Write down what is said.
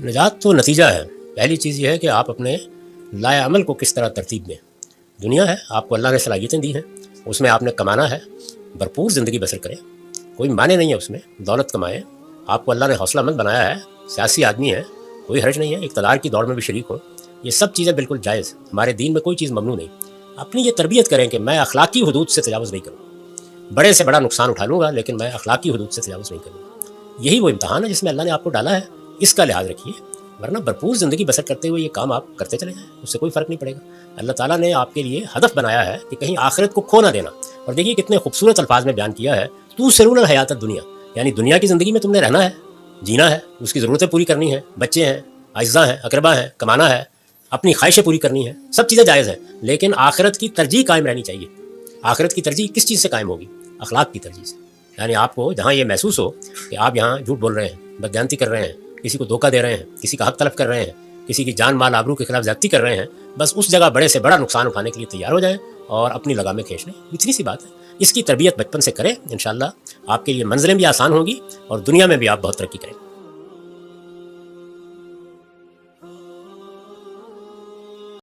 निजात तो नतीजा है। पहली चीज़ ये है कि आप अपने लाए अमल को किस तरह तरतीब दें। दुनिया है, आपको अल्लाह ने सलाहियतें दी हैं, उसमें आपने कमाना है, भरपूर ज़िंदगी बसर करें, कोई माने नहीं है उसमें, दौलत कमाएं। आपको अल्लाह ने हौसलामंद बनाया है, सियासी आदमी है, कोई हर्ज नहीं है, इक़्तिदार की दौड़ में भी शरीक हो, ये सब चीज़ें बिल्कुल जायज़। हमारे दीन में कोई चीज़ ममनू नहीं। अपनी ये तरबियत करें कि मैं अखलाकी हदूद से तजावुज़ नहीं करूँ, बड़े से बड़ा नुकसान उठा लूँगा लेकिन मैं अखलाकी हदूद से तजावुज़ नहीं करूँगा। यही वो इम्तहान है जिसमें अल्लाह ने आपको डाला है, इसका लिहाज रखिए, वरना भरपूर ज़िंदगी बसर करते हुए ये काम आप करते चले जाएँ, उससे कोई फ़र्क नहीं पड़ेगा। अल्लाह ताला ने आपके लिए हदफ बनाया है कि कहीं आखिरत को खो ना देना। और देखिए कितने खूबसूरत अल्फाज में बयान किया है, तू सिरुल हयात दुनिया, यानी दुनिया की ज़िंदगी में तुमने रहना है, जीना है, उसकी ज़रूरतें पूरी करनी है, बच्चे हैं, अज्जा हैं, अकरबा हैं, कमाना है, अपनी ख्वाहिशें पूरी करनी है, सब चीज़ें जायज़ हैं, लेकिन आखिरत की तरजीह कायम रहनी चाहिए। आखिरत की तरजीह किस चीज़ से कायम होगी? अखलाक की तरजीह से। यानी आपको जहाँ ये महसूस हो कि आप यहाँ झूठ बोल रहे हैं, बदज्ञानती कर रहे हैं, किसी को धोखा दे रहे हैं, किसी का हक तलब कर रहे हैं, किसी की जान माल आबरू के खिलाफ ज़्यादती कर रहे हैं, बस उस जगह बड़े से बड़ा नुकसान उठाने के लिए तैयार हो जाएं और अपनी लगामें खींच लें। इतनी सी बात है। इसकी तरबियत बचपन से करें, इंशाअल्लाह आपके लिए मंजिलें भी आसान होगी और दुनिया में भी आप बहुत तरक्की करें।